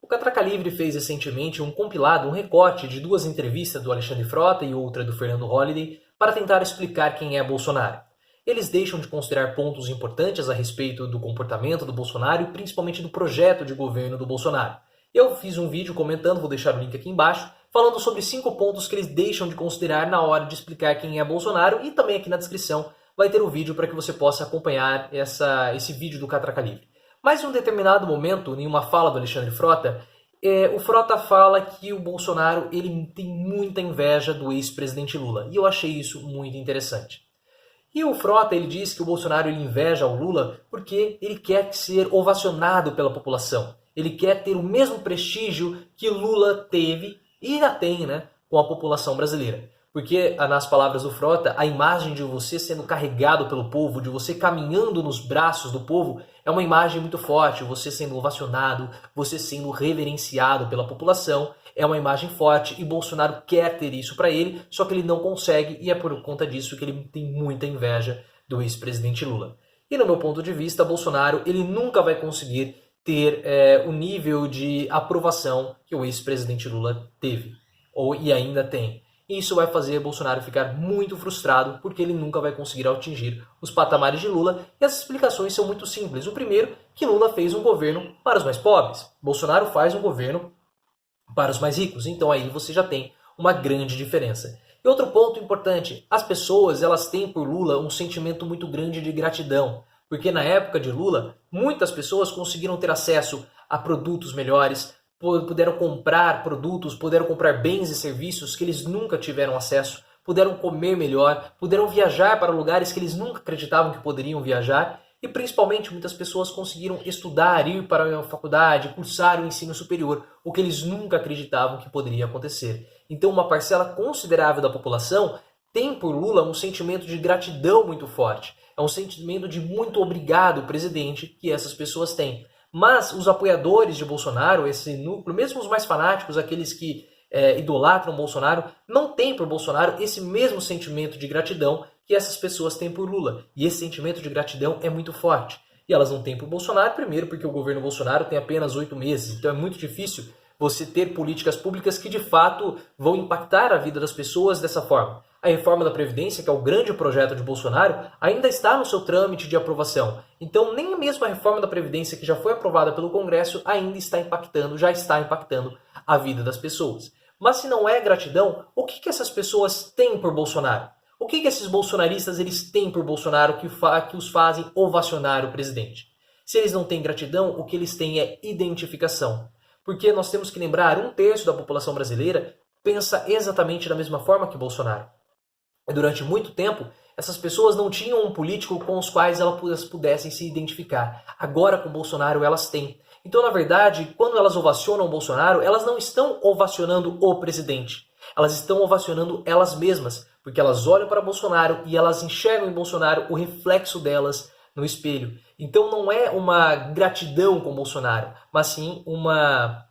O Catraca Livre fez recentemente um compilado, um recorte de 2 entrevistas do Alexandre Frota e outra do Fernando Holliday para tentar explicar quem é Bolsonaro. Eles deixam de considerar pontos importantes a respeito do comportamento do Bolsonaro e principalmente do projeto de governo do Bolsonaro. Eu fiz um vídeo comentando, vou deixar o link aqui embaixo, falando sobre 5 pontos que eles deixam de considerar na hora de explicar quem é Bolsonaro, e também aqui na descrição vai ter o vídeo para que você possa acompanhar esse vídeo do Catraca Livre. Mas em um determinado momento, em uma fala do Alexandre Frota, o Frota fala que o Bolsonaro ele tem muita inveja do ex-presidente Lula, e eu achei isso muito interessante. E o Frota ele diz que o Bolsonaro ele inveja o Lula porque ele quer ser ovacionado pela população. Ele quer ter o mesmo prestígio que Lula teve e ainda tem, com a população brasileira. Porque, nas palavras do Frota, a imagem de você sendo carregado pelo povo, de você caminhando nos braços do povo, é uma imagem muito forte. Você sendo ovacionado, você sendo reverenciado pela população, é uma imagem forte e Bolsonaro quer ter isso para ele, só que ele não consegue e é por conta disso que ele tem muita inveja do ex-presidente Lula. E no meu ponto de vista, Bolsonaro ele nunca vai conseguir ter o nível de aprovação que o ex-presidente Lula teve, e ainda tem. Isso vai fazer Bolsonaro ficar muito frustrado porque ele nunca vai conseguir atingir os patamares de Lula. E as explicações são muito simples. O primeiro, que Lula fez um governo para os mais pobres. Bolsonaro faz um governo para os mais ricos. Então aí você já tem uma grande diferença. E outro ponto importante, as pessoas elas têm por Lula um sentimento muito grande de gratidão. Porque na época de Lula, muitas pessoas conseguiram ter acesso a produtos melhores, puderam comprar produtos, puderam comprar bens e serviços que eles nunca tiveram acesso, puderam comer melhor, puderam viajar para lugares que eles nunca acreditavam que poderiam viajar e principalmente muitas pessoas conseguiram estudar, ir para a faculdade, cursar o ensino superior, o que eles nunca acreditavam que poderia acontecer. Então uma parcela considerável da população tem por Lula um sentimento de gratidão muito forte, é um sentimento de muito obrigado, presidente, que essas pessoas têm. Mas os apoiadores de Bolsonaro, esse núcleo, mesmo os mais fanáticos, aqueles que idolatram Bolsonaro, não têm por Bolsonaro esse mesmo sentimento de gratidão que essas pessoas têm por Lula. E esse sentimento de gratidão é muito forte. E elas não têm por Bolsonaro, primeiro porque o governo Bolsonaro tem apenas 8 meses, então é muito difícil você ter políticas públicas que de fato vão impactar a vida das pessoas dessa forma. A reforma da Previdência, que é o grande projeto de Bolsonaro, ainda está no seu trâmite de aprovação. Então, nem mesmo a reforma da Previdência, que já foi aprovada pelo Congresso, ainda está impactando, já está impactando a vida das pessoas. Mas se não é gratidão, o que essas pessoas têm por Bolsonaro? O que esses bolsonaristas eles têm por Bolsonaro que os fazem ovacionar o presidente? Se eles não têm gratidão, o que eles têm é identificação. Porque nós temos que lembrar, 1/3 da população brasileira pensa exatamente da mesma forma que Bolsonaro. Durante muito tempo, essas pessoas não tinham um político com os quais elas pudessem se identificar. Agora, com Bolsonaro, elas têm. Então, na verdade, quando elas ovacionam o Bolsonaro, elas não estão ovacionando o presidente. Elas estão ovacionando elas mesmas, porque elas olham para Bolsonaro e elas enxergam em Bolsonaro o reflexo delas no espelho. Então, não é uma gratidão com Bolsonaro, mas sim uma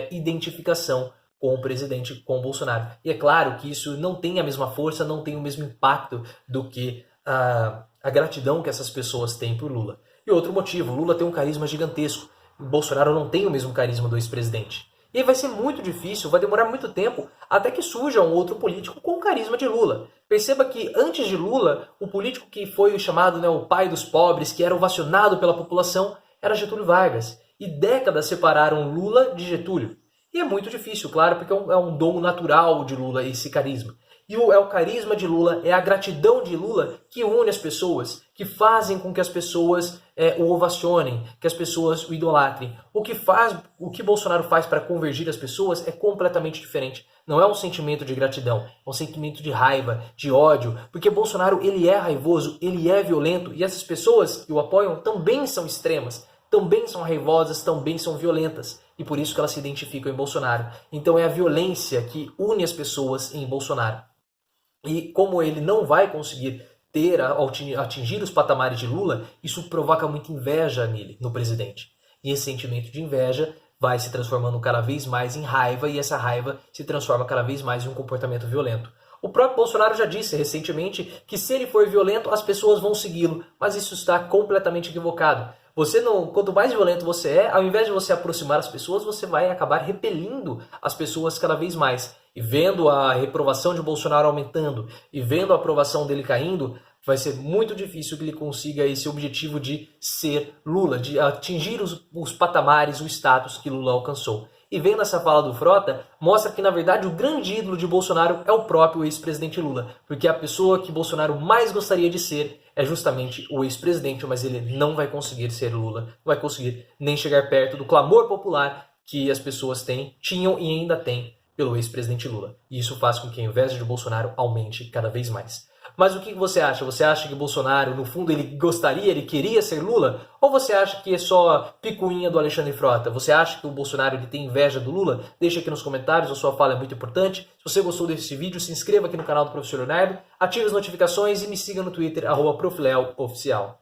identificação com o presidente, com o Bolsonaro. E é claro que isso não tem a mesma força, não tem o mesmo impacto do que a gratidão que essas pessoas têm por Lula. E outro motivo, Lula tem um carisma gigantesco. O Bolsonaro não tem o mesmo carisma do ex-presidente. E aí vai ser muito difícil, vai demorar muito tempo até que surja um outro político com o carisma de Lula. Perceba que antes de Lula, o político que foi chamado o pai dos pobres, que era ovacionado pela população, era Getúlio Vargas. E décadas separaram Lula de Getúlio. E é muito difícil, claro, porque é um dom natural de Lula esse carisma. E o carisma de Lula, é a gratidão de Lula que une as pessoas, que fazem com que as pessoas o ovacionem, que as pessoas o idolatrem. O que Bolsonaro faz para convergir as pessoas é completamente diferente. Não é um sentimento de gratidão, é um sentimento de raiva, de ódio, porque Bolsonaro ele é raivoso, ele é violento, e essas pessoas que o apoiam também são extremas, também são raivosas, também são violentas. E por isso que elas se identificam em Bolsonaro. Então é a violência que une as pessoas em Bolsonaro. E como ele não vai conseguir atingir os patamares de Lula, isso provoca muita inveja nele, no presidente. E esse sentimento de inveja vai se transformando cada vez mais em raiva, e essa raiva se transforma cada vez mais em um comportamento violento. O próprio Bolsonaro já disse recentemente que se ele for violento, as pessoas vão segui-lo, mas isso está completamente equivocado. Você não, quanto mais violento você é, ao invés de você aproximar as pessoas, você vai acabar repelindo as pessoas cada vez mais. E vendo a reprovação de Bolsonaro aumentando e vendo a aprovação dele caindo, vai ser muito difícil que ele consiga esse objetivo de ser Lula, de atingir os patamares, o status que Lula alcançou. E vendo essa fala do Frota, mostra que na verdade o grande ídolo de Bolsonaro é o próprio ex-presidente Lula, porque a pessoa que Bolsonaro mais gostaria de ser é justamente o ex-presidente, mas ele não vai conseguir ser Lula, não vai conseguir nem chegar perto do clamor popular que as pessoas tinham e ainda têm pelo ex-presidente Lula. E isso faz com que a inveja de Bolsonaro aumente cada vez mais. Mas o que você acha? Você acha que Bolsonaro, no fundo, ele queria ser Lula? Ou você acha que é só picuinha do Alexandre Frota? Você acha que o Bolsonaro tem inveja do Lula? Deixa aqui nos comentários, a sua fala é muito importante. Se você gostou desse vídeo, se inscreva aqui no canal do Professor Leonardo, ative as notificações e me siga no Twitter, @profleoficial.